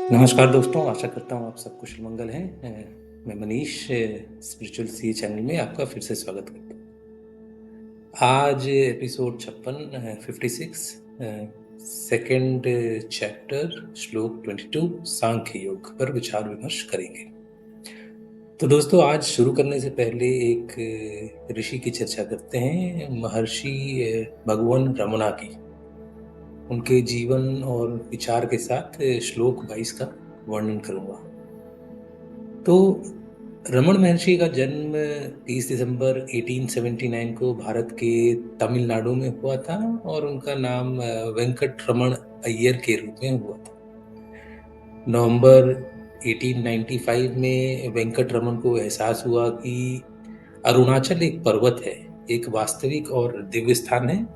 नमस्कार दोस्तों, आशा करता हूँ आप सब कुशल मंगल हैं। मैं मनीष स्पिरिचुअल सी चैनल में आपका फिर से स्वागत करता हूँ। आज एपिसोड 56 56 सेकंड चैप्टर श्लोक 22 सांख्य योग पर विचार विमर्श करेंगे। तो दोस्तों, आज शुरू करने से पहले एक ऋषि की चर्चा करते हैं, महर्षि भगवान रमणा की। उनके जीवन और विचार के साथ श्लोक 22 का वर्णन करूंगा। तो रमन महर्षि का जन्म 30 दिसंबर 1879 को भारत के तमिलनाडु में हुआ था और उनका नाम वेंकट रमन अय्यर के रूप में हुआ था। नवंबर 1895 में वेंकट रमन को एहसास हुआ कि अरुणाचल एक पर्वत है, एक वास्तविक और दिव्य स्थान है,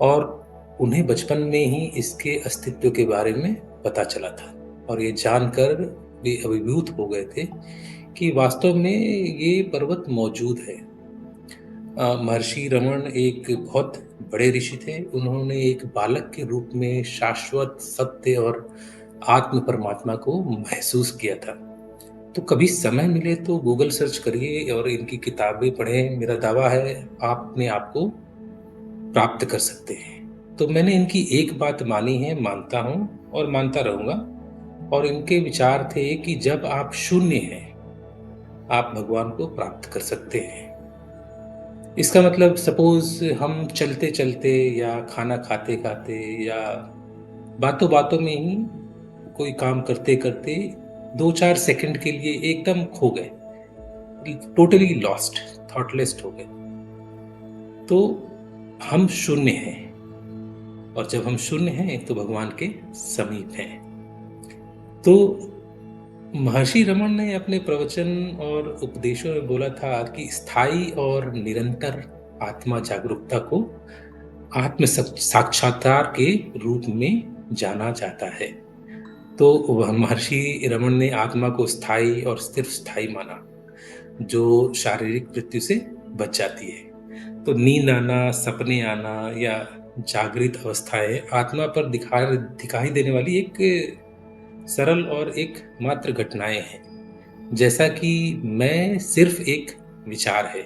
और उन्हें बचपन में ही इसके अस्तित्व के बारे में पता चला था। और ये जानकर वे अभिभूत हो गए थे कि वास्तव में ये पर्वत मौजूद है। महर्षि रमन एक बहुत बड़े ऋषि थे। उन्होंने एक बालक के रूप में शाश्वत सत्य और आत्म परमात्मा को महसूस किया था। तो कभी समय मिले तो गूगल सर्च करिए और इनकी किताबें पढ़ें। मेरा दावा है आप अपने आप को प्राप्त कर सकते हैं। तो मैंने इनकी एक बात मानी है, मानता हूँ और मानता रहूंगा। और इनके विचार थे कि जब आप शून्य हैं, आप भगवान को प्राप्त कर सकते हैं। इसका मतलब सपोज हम चलते चलते या खाना खाते खाते या बातों बातों में ही कोई काम करते करते 2-4 सेकंड के लिए एकदम खो गए, टोटली लॉस्ट, थॉटलेस हो गए, तो हम शून्य हैं। और जब हम शून्य हैं तो भगवान के समीप हैं। तो महर्षि रमन ने अपने प्रवचन और उपदेशों में बोला था कि स्थायी और निरंतर आत्मा जागरूकता को आत्म साक्षात्कार के रूप में जाना जाता है। तो वह महर्षि रमन ने आत्मा को स्थायी और सिर्फ स्थायी माना, जो शारीरिक मृत्यु से बच जाती है। तो नींद आना, सपने आना या जागृत अवस्थाएं आत्मा पर दिखाई देने वाली एक सरल और एक मात्र घटनाएं हैं। जैसा कि मैं सिर्फ एक विचार है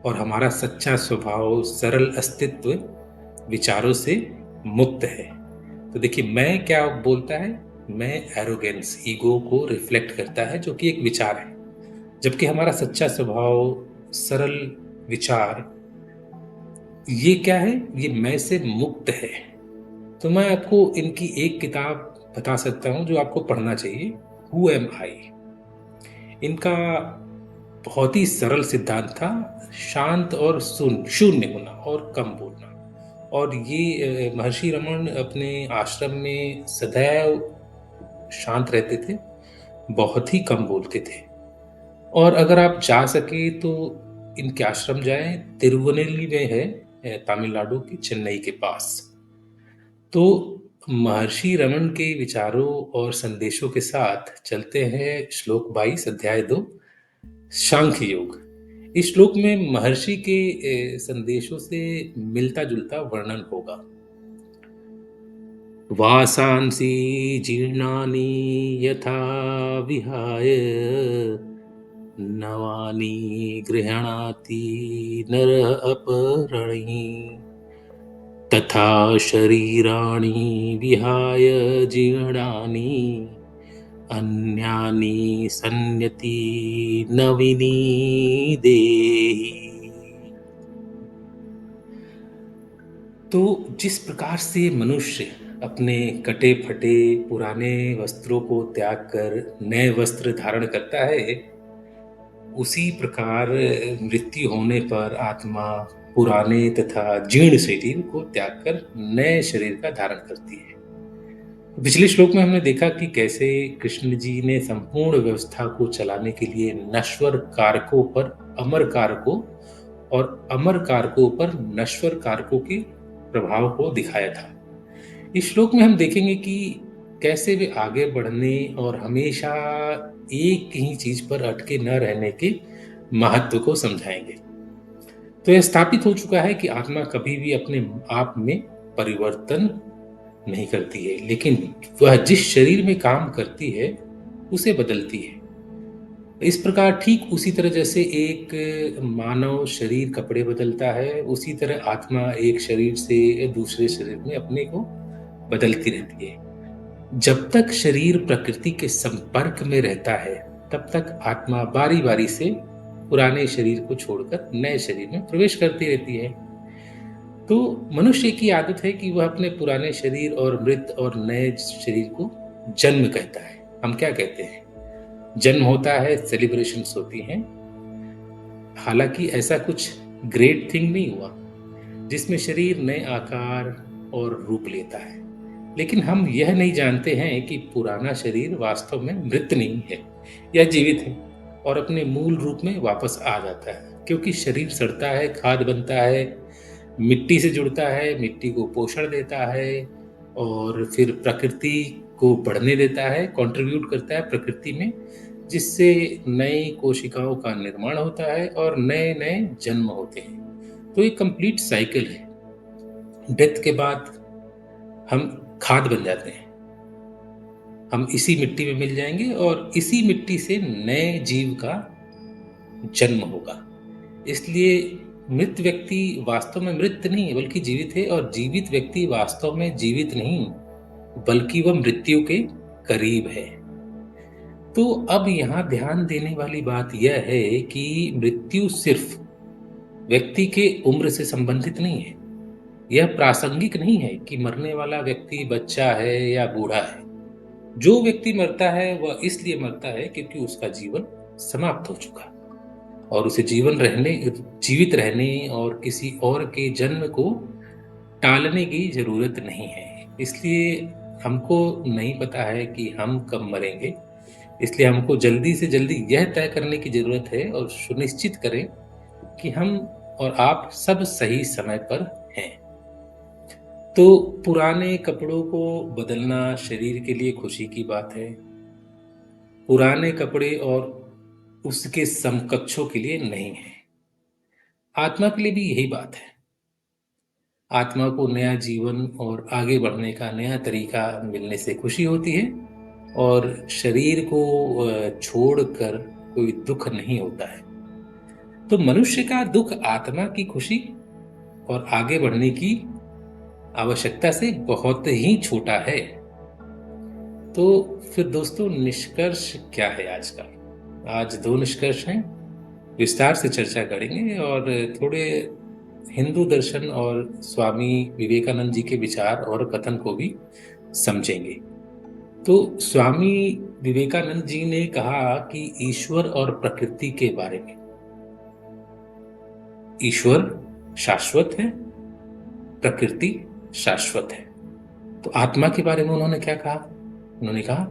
और हमारा सच्चा स्वभाव, सरल अस्तित्व विचारों से मुक्त है। तो देखिए, मैं क्या बोलता है, मैं एरोगेंस, ईगो को रिफ्लेक्ट करता है, जो कि एक विचार है। जबकि हमारा सच्चा स्वभाव, सरल विचार, ये क्या है, ये मैं से मुक्त है। तो मैं आपको इनकी एक किताब बता सकता हूं जो आपको पढ़ना चाहिए, हु एम आई। इनका बहुत ही सरल सिद्धांत था, शांत और शून्य होना और कम बोलना। और ये महर्षि रमन अपने आश्रम में सदैव शांत रहते थे, बहुत ही कम बोलते थे। और अगर आप जा सके तो इनके आश्रम जाएं, तिरुवनेली में है, तमिलनाडु की चेन्नई के पास। तो महर्षि रमन के विचारों और संदेशों के साथ चलते हैं श्लोक 22 अध्याय 2 सांख्य योग। इस श्लोक में महर्षि के संदेशों से मिलता जुलता वर्णन होगा। वासांसि जीर्णानि यथा विहाय नवानि गृह्णाति नरः अपरणि तथा शरीराणि विहाय जीर्णानि अन्यानि संयति नवीनि देहि। तो जिस प्रकार से मनुष्य अपने कटे फटे पुराने वस्त्रों को त्याग कर नए वस्त्र धारण करता है, उसी प्रकार मृत्यु होने पर आत्मा पुराने तथा जीर्ण शरीर को त्याग कर नए शरीर का धारण करती है। पिछले श्लोक में हमने देखा कि कैसे कृष्ण जी ने संपूर्ण व्यवस्था को चलाने के लिए नश्वर कारकों पर अमर कारकों और अमर कारकों पर नश्वर कारकों के प्रभाव को दिखाया था। इस श्लोक में हम देखेंगे कि कैसे वे आगे बढ़ने और हमेशा एक ही चीज पर अटके न रहने के महत्व को समझाएंगे। तो यह स्थापित हो चुका है कि आत्मा कभी भी अपने आप में परिवर्तन नहीं करती है, लेकिन वह जिस शरीर में काम करती है उसे बदलती है। इस प्रकार ठीक उसी तरह जैसे एक मानव शरीर कपड़े बदलता है, उसी तरह आत्मा एक शरीर से दूसरे शरीर में अपने को बदलती रहती है। जब तक शरीर प्रकृति के संपर्क में रहता है, तब तक आत्मा बारी-बारी से पुराने शरीर को छोड़कर नए शरीर में प्रवेश करती रहती है। तो मनुष्य की आदत है कि वह अपने पुराने शरीर और मृत और नए शरीर को जन्म कहता है। हम क्या कहते हैं? जन्म होता है, सेलिब्रेशंस होती हैं। हालांकि ऐसा कुछ ग्रेट थिंग नहीं हुआ जिसमें शरीर नए आकार और रूप लेता है। लेकिन हम यह नहीं जानते हैं कि पुराना शरीर वास्तव में मृत नहीं है या जीवित है और अपने मूल रूप में वापस आ जाता है, क्योंकि शरीर सड़ता है, खाद बनता है, मिट्टी से जुड़ता है, मिट्टी को पोषण देता है और फिर प्रकृति को बढ़ने देता है, कंट्रीब्यूट करता है प्रकृति में, जिससे नई कोशिकाओं का निर्माण होता है और नए नए जन्म होते हैं। तो एक कंप्लीट साइकिल है। डेथ के बाद हम खाद बन जाते हैं, हम इसी मिट्टी में मिल जाएंगे और इसी मिट्टी से नए जीव का जन्म होगा। इसलिए मृत व्यक्ति वास्तव में मृत नहीं है बल्कि जीवित है, और जीवित व्यक्ति वास्तव में जीवित नहीं बल्कि वह मृत्यु के करीब है। तो अब यहाँ ध्यान देने वाली बात यह है कि मृत्यु सिर्फ व्यक्ति के उम्र से संबंधित नहीं है। यह प्रासंगिक नहीं है कि मरने वाला व्यक्ति बच्चा है या बूढ़ा है। जो व्यक्ति मरता है वह इसलिए मरता है क्योंकि उसका जीवन समाप्त हो चुका और उसे जीवित रहने और किसी और के जन्म को टालने की जरूरत नहीं है। इसलिए हमको नहीं पता है कि हम कब मरेंगे, इसलिए हमको जल्दी से जल्दी यह तय करने की जरूरत है और सुनिश्चित करें कि हम और आप सब सही समय पर हैं। तो पुराने कपड़ों को बदलना शरीर के लिए खुशी की बात है, पुराने कपड़े और उसके समकक्षों के लिए नहीं है। आत्मा के लिए भी यही बात है। आत्मा को नया जीवन और आगे बढ़ने का नया तरीका मिलने से खुशी होती है और शरीर को छोड़कर कोई दुख नहीं होता है। तो मनुष्य का दुख आत्मा की खुशी और आगे बढ़ने की आवश्यकता से बहुत ही छोटा है। तो फिर दोस्तों निष्कर्ष क्या है आज का? आज दो निष्कर्ष हैं, विस्तार से चर्चा करेंगे और थोड़े हिंदू दर्शन और स्वामी विवेकानंद जी के विचार और कथन को भी समझेंगे। तो स्वामी विवेकानंद जी ने कहा कि ईश्वर और प्रकृति के बारे में, ईश्वर शाश्वत है, प्रकृति शाश्वत है। तो आत्मा के बारे में उन्होंने क्या कहा? उन्होंने कहा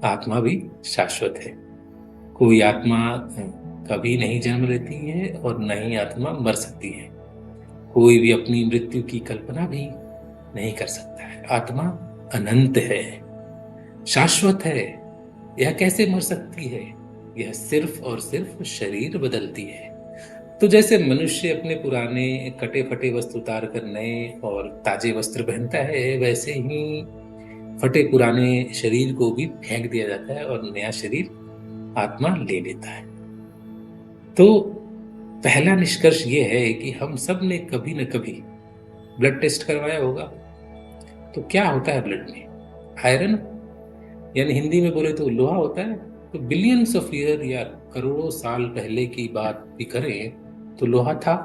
आत्मा भी शाश्वत है। कोई आत्मा कभी नहीं जन्म लेती है और न ही आत्मा मर सकती है। कोई भी अपनी मृत्यु की कल्पना भी नहीं कर सकता है। आत्मा अनंत है, शाश्वत है। यह कैसे मर सकती है? यह सिर्फ और सिर्फ शरीर बदलती है। तो जैसे मनुष्य अपने पुराने कटे फटे वस्त्र उतार कर नए और ताजे वस्त्र पहनता है, वैसे ही फटे पुराने शरीर को भी फेंक दिया जाता है और नया शरीर आत्मा ले लेता है। तो पहला निष्कर्ष ये है कि हम सब ने कभी न कभी ब्लड टेस्ट करवाया होगा। तो क्या होता है ब्लड में? आयरन, यानी हिंदी में बोले तो लोहा होता है। तो बिलियंस ऑफ ईयर या करोड़ों साल पहले की बात भी करें तो लोहा था।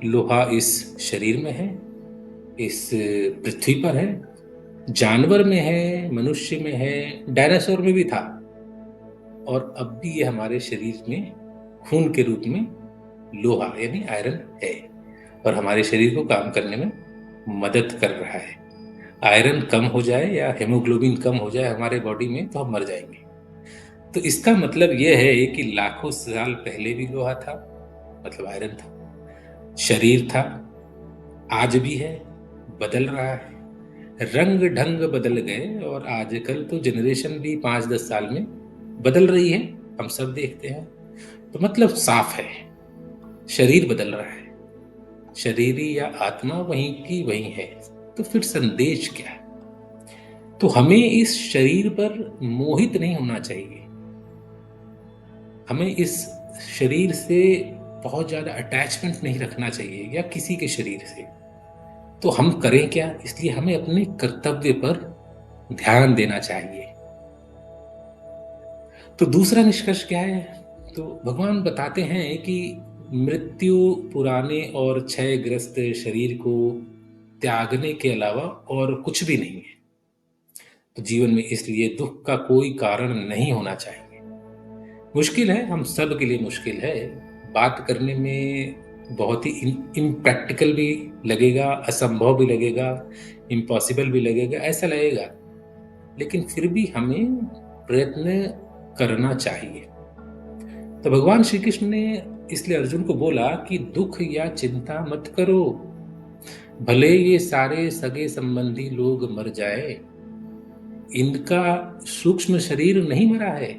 लोहा इस शरीर में है, इस पृथ्वी पर है, जानवर में है, मनुष्य में है, डायनासोर में भी था और अब भी ये हमारे शरीर में खून के रूप में लोहा यानी आयरन है और हमारे शरीर को काम करने में मदद कर रहा है। आयरन कम हो जाए या हेमोग्लोबिन कम हो जाए हमारे बॉडी में तो हम मर जाएंगे। तो इसका मतलब यह है कि लाखों साल पहले भी लोहा था, मतलब आयरन था, शरीर था, आज भी है, बदल रहा है, रंग ढंग बदल गए और आजकल तो जनरेशन भी 5-10 साल में बदल रही है, हम सब देखते हैं। तो मतलब साफ है, शरीर बदल रहा है, शरीरी या आत्मा वहीं की वहीं है। तो फिर संदेश क्या है? तो हमें इस शरीर पर मोहित नहीं होना चाहिए। हमें इस शरीर से बहुत ज़्यादा अटैचमेंट नहीं रखना चाहिए, या किसी के शरीर से। तो हम करें क्या? इसलिए हमें अपने कर्तव्य पर ध्यान देना चाहिए। तो दूसरा निष्कर्ष क्या है? तो भगवान बताते हैं कि मृत्यु पुराने और क्षयग्रस्त शरीर को त्यागने के अलावा और कुछ भी नहीं है। तो जीवन में इसलिए दुख का कोई कारण नहीं होना चाहिए। मुश्किल है, हम सब के लिए मुश्किल है। बात करने में बहुत ही इम्प्रैक्टिकल भी लगेगा, असंभव भी लगेगा, इम्पॉसिबल भी लगेगा, ऐसा लगेगा। लेकिन फिर भी हमें प्रयत्न करना चाहिए। तो भगवान श्री कृष्ण ने इसलिए अर्जुन को बोला कि दुख या चिंता मत करो, भले ये सारे सगे संबंधी लोग मर जाए, इनका सूक्ष्म शरीर नहीं मरा है।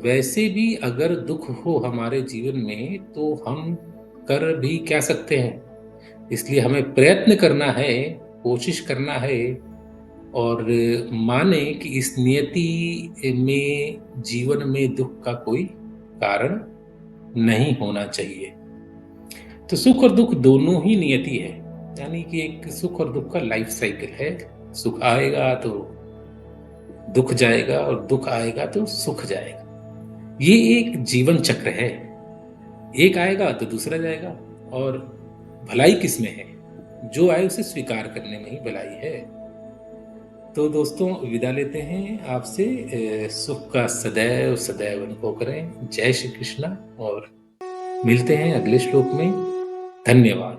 वैसे भी अगर दुख हो हमारे जीवन में तो हम कर भी क्या सकते हैं? इसलिए हमें प्रयत्न करना है, कोशिश करना है, और माने कि इस नियति में, जीवन में दुख का कोई कारण नहीं होना चाहिए। तो सुख और दुख दोनों ही नियति है, यानी कि एक सुख और दुख का लाइफ साइकिल है। सुख आएगा तो दुख जाएगा, और दुख आएगा तो सुख जाएगा। ये एक जीवन चक्र है। एक आएगा तो दूसरा जाएगा, और भलाई किसमें है? जो आए उसे स्वीकार करने में ही भलाई है। तो दोस्तों, विदा लेते हैं आपसे। सुख का सदैव सदैव अनुभव करें। जय श्री कृष्णा, और मिलते हैं अगले श्लोक में। धन्यवाद।